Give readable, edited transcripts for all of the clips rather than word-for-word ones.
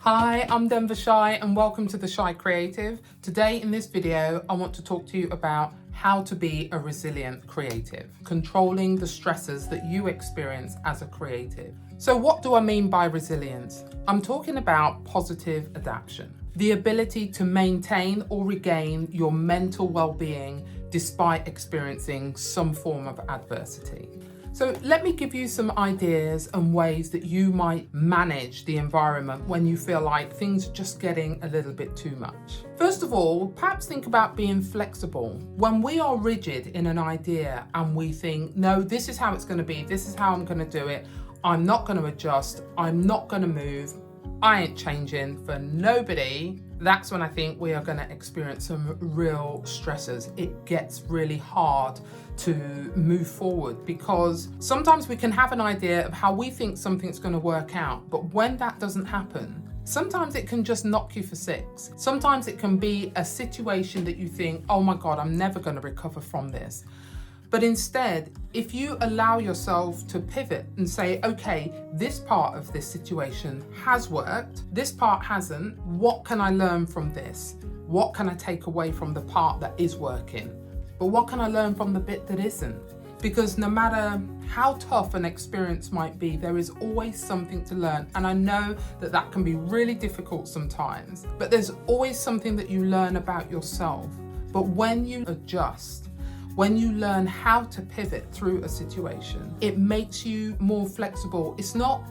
Hi, I'm Shai and welcome to the Shai Creative. Today in this video, I want to talk to you about how to be a resilient creative, controlling the stresses that you experience as a creative. So what do I mean by resilience? I'm talking about positive adaptation, the ability to maintain or regain your mental well-being despite experiencing some form of adversity. So let me give you some ideas and ways that you might manage the environment when you feel like things are just getting a little bit too much. First of all, perhaps think about being flexible. When we are rigid in an idea and we think, no, this is how it's going to be, this is how I'm going to do it, I'm not going to adjust, I'm not going to move, I ain't changing for nobody, that's when I think we are going to experience some real stresses. It gets really hard to move forward because sometimes we can have an idea of how we think something's going to work out, but when that doesn't happen, sometimes it can just knock you for six. Sometimes it can be a situation that you think, oh my God, I'm never going to recover from this. But instead, if you allow yourself to pivot and say, okay, this part of this situation has worked, this part hasn't, what can I learn from this? What can I take away from the part that is working? But what can I learn from the bit that isn't? Because no matter how tough an experience might be, there is always something to learn. And I know that that can be really difficult sometimes, but there's always something that you learn about yourself. But when you adjust, when you learn how to pivot through a situation, it makes you more flexible. It's not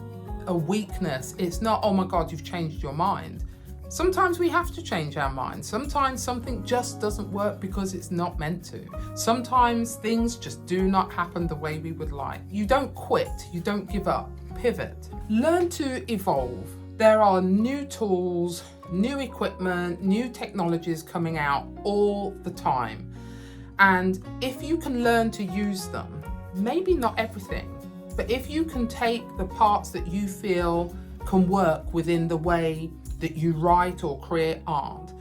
a weakness. It's not, oh my God, you've changed your mind. Sometimes we have to change our mind. Sometimes something just doesn't work because it's not meant to. Sometimes things just do not happen the way we would like. You don't quit, you don't give up, pivot. Learn to evolve. There are new tools, new equipment, new technologies coming out all the time. And if you can learn to use them, maybe not everything, but if you can take the parts that you feel can work within the way that you write or create art,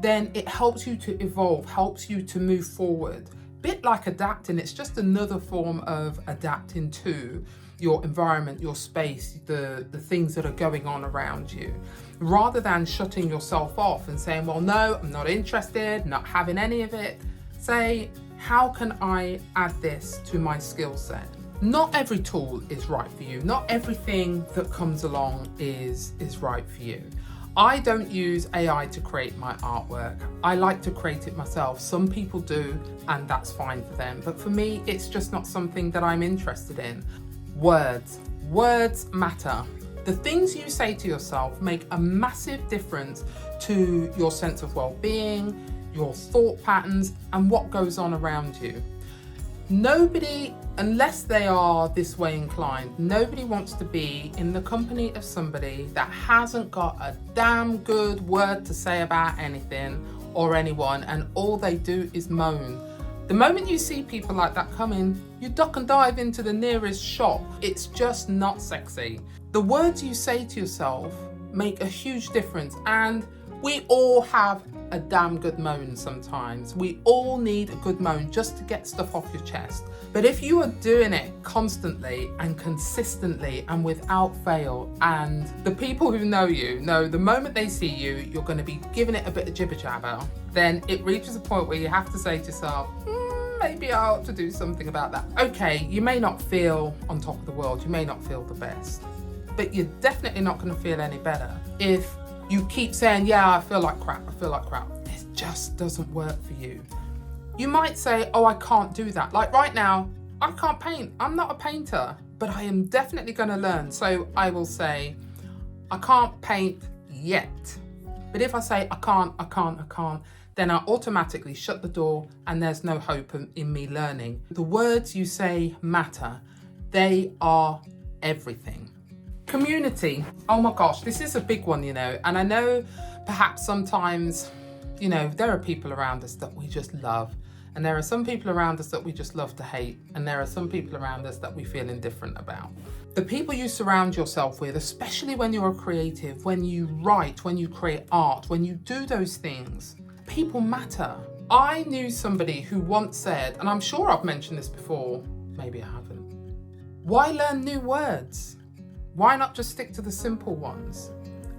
then it helps you to evolve, helps you to move forward. Bit like adapting, it's just another form of adapting to your environment, your space, the things that are going on around you. Rather than shutting yourself off and saying, well, no, I'm not interested, not having any of it. Say, how can I add this to my skill set? Not every tool is right for you. Not everything that comes along is right for you. I don't use AI to create my artwork. I like to create it myself. Some people do, and that's fine for them. But for me, it's just not something that I'm interested in. Words matter. The things you say to yourself make a massive difference to your sense of well-being, your thought patterns, and what goes on around you. Nobody, unless they are this way inclined, nobody wants to be in the company of somebody that hasn't got a damn good word to say about anything or anyone, and all they do is moan. The moment you see people like that coming, you duck and dive into the nearest shop. It's just not sexy. The words you say to yourself make a huge difference, and we all have a damn good moan sometimes. We all need a good moan just to get stuff off your chest. But if you are doing it constantly and consistently and without fail, and the people who know you know the moment they see you, you're going to be giving it a bit of jibber jabber, then it reaches a point where you have to say to yourself, maybe I ought to do something about that. Okay, you may not feel on top of the world, you may not feel the best, but you're definitely not going to feel any better if you keep saying, yeah, I feel like crap. It just doesn't work for you. You might say, oh, I can't do that. Like right now, I can't paint. I'm not a painter, but I am definitely going to learn. So I will say, I can't paint yet. But if I say, I can't, then I automatically shut the door and there's no hope in me learning. The words you say matter. They are everything. Community. Oh my gosh, this is a big one, and I know perhaps sometimes, there are people around us that we just love, and there are some people around us that we just love to hate, and there are some people around us that we feel indifferent about. The people you surround yourself with, especially when you're a creative, when you write, when you create art, when you do those things, people matter. I knew somebody who once said, and I'm sure I've mentioned this before, maybe I haven't, why learn new words? Why not just stick to the simple ones?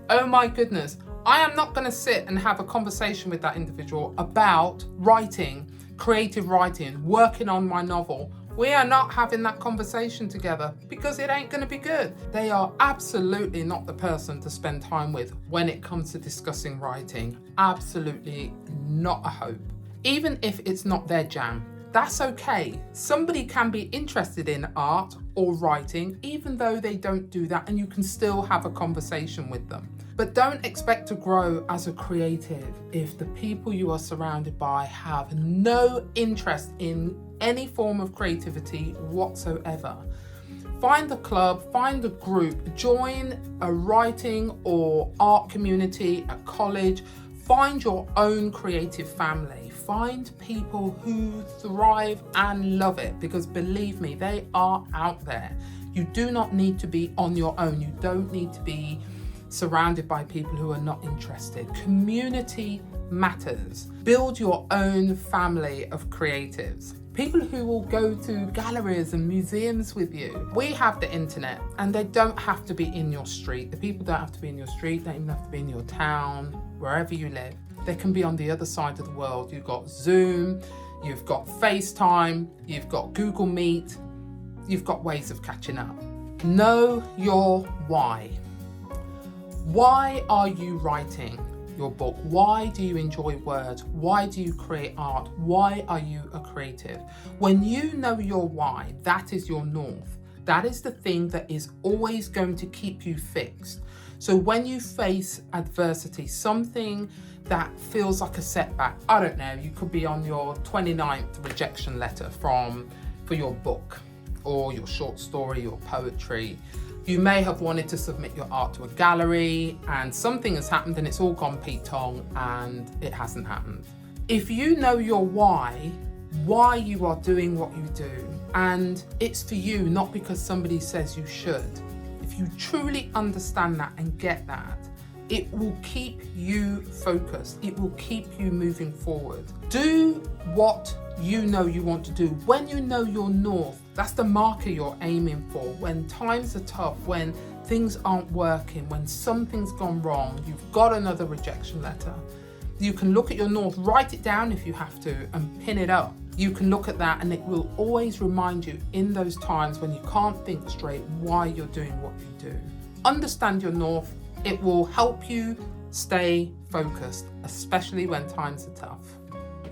Oh my goodness. I am not going to sit and have a conversation with that individual about writing, creative writing, working on my novel. We are not having that conversation together because it ain't going to be good. They are absolutely not the person to spend time with when it comes to discussing writing. Absolutely not a hope. Even if it's not their jam, that's okay. Somebody can be interested in art or writing, even though they don't do that, and you can still have a conversation with them. But don't expect to grow as a creative if the people you are surrounded by have no interest in any form of creativity whatsoever. Find a club, find a group, join a writing or art community, a college, find your own creative family. Find people who thrive and love it, because believe me, they are out there. You do not need to be on your own. You don't need to be surrounded by people who are not interested. Community matters. Build your own family of creatives. People who will go to galleries and museums with you. We have the internet, and they don't have to be in your street. The people don't have to be in your street, they don't even have to be in your town, wherever you live. They can be on the other side of the world. You've got Zoom, you've got FaceTime, you've got Google Meet, you've got ways of catching up. Know your why. Why are you writing your book? Why do you enjoy words? Why do you create art? Why are you a creative? When you know your why, that is your north. That is the thing that is always going to keep you fixed. So when you face adversity, something that feels like a setback, I don't know, you could be on your 29th rejection letter for your book or your short story or poetry. You may have wanted to submit your art to a gallery and something has happened and it's all gone Pete Tong and it hasn't happened. If you know your why you are doing what you do, and it's for you, not because somebody says you should. If you truly understand that and get that, it will keep you focused. It will keep you moving forward. Do what you know you want to do. When you know your north, that's the marker you're aiming for. When times are tough, when things aren't working, when something's gone wrong, you've got another rejection letter. You can look at your north, write it down if you have to, and pin it up. You can look at that and it will always remind you in those times when you can't think straight why you're doing what you do. Understand your north. It will help you stay focused, especially when times are tough.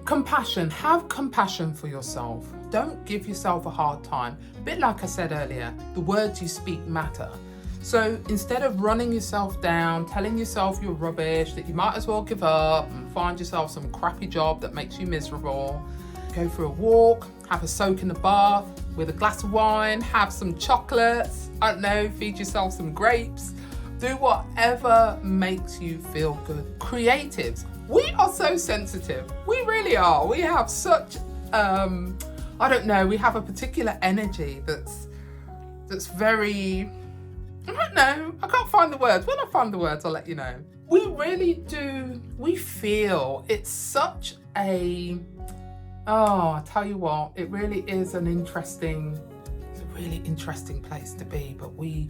Compassion. Have compassion for yourself. Don't give yourself a hard time. A bit like I said earlier, the words you speak matter. So instead of running yourself down, telling yourself you're rubbish, that you might as well give up and find yourself some crappy job that makes you miserable, go for a walk, have a soak in the bath with a glass of wine, have some chocolates, I don't know, feed yourself some grapes. Do whatever makes you feel good. Creatives, we are so sensitive. We really are. We have such, I don't know, we have a particular energy that's very, I don't know, I can't find the words. When I find the words, I'll let you know. We really do, we feel. It's such a, I tell you what, it really is it's a really interesting place to be, but we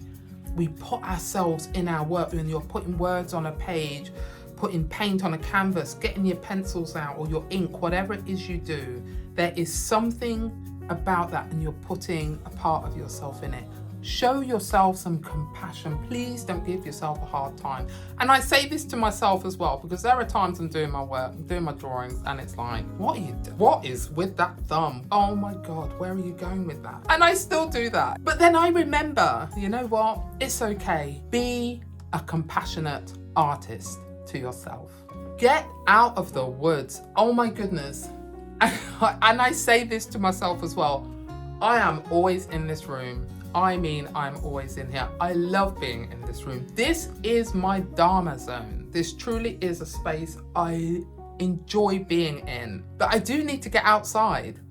put ourselves in our work. When you're putting words on a page, putting paint on a canvas, getting your pencils out or your ink, whatever it is you do, there is something about that and you're putting a part of yourself in it. Show yourself some compassion. Please don't give yourself a hard time. And I say this to myself as well, because there are times I'm doing my work, I'm doing my drawings, and it's like, what is with that thumb? Oh my God, where are you going with that? And I still do that. But then I remember, you know what? It's okay. Be a compassionate artist to yourself. Get out of the woods. Oh my goodness. And I say this to myself as well. I am always in this room. I'm always in here. I love being in this room. This is my Dharma zone. This truly is a space I enjoy being in. But I do need to get outside.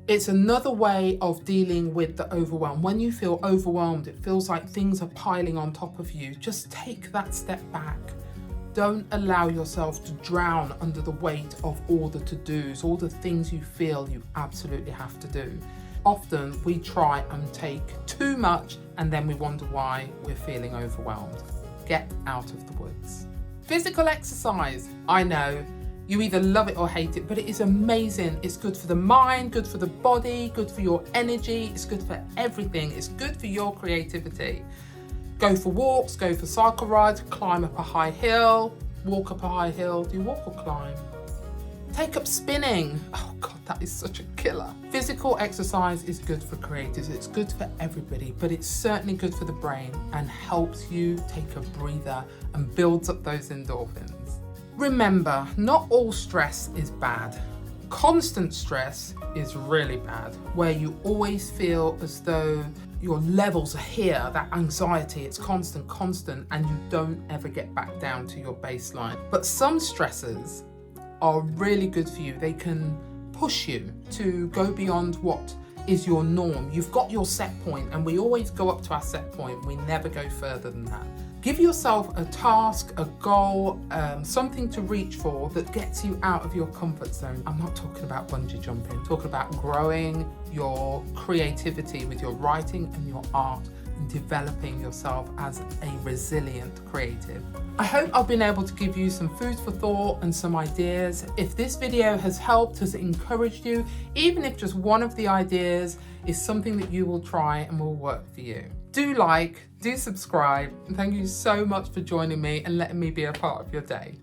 It's another way of dealing with the overwhelm. When you feel overwhelmed, it feels like things are piling on top of you. Just take that step back. Don't allow yourself to drown under the weight of all the to-dos, all the things you feel you absolutely have to do. Often we try and take too much and then we wonder why we're feeling overwhelmed. get out of the woods. Physical exercise. I know you either love it or hate it, but it is amazing. It's good for the mind, good for the body, good for your energy. It's good for everything. It's good for your creativity. Go for walks, go for cycle rides, climb up a high hill, walk up a high hill. Do you walk or climb? Take up spinning. Oh God, that is such a killer. Physical exercise is good for creatives. It's good for everybody, but it's certainly good for the brain and helps you take a breather and builds up those endorphins. Remember, not all stress is bad. Constant stress is really bad, where you always feel as though your levels are here, that anxiety, it's constant, and you don't ever get back down to your baseline. But some stressors are really good for you. They can push you to go beyond what is your norm. You've got your set point, and we always go up to our set point. We never go further than that. Give yourself a task, a goal, something to reach for that gets you out of your comfort zone. I'm not talking about bungee jumping. I'm talking about growing your creativity with your writing and your art and developing yourself as a resilient creative. I hope I've been able to give you some food for thought and some ideas. If this video has helped, has encouraged you, even if just one of the ideas is something that you will try and will work for you. Do like, do subscribe, and thank you so much for joining me and letting me be a part of your day.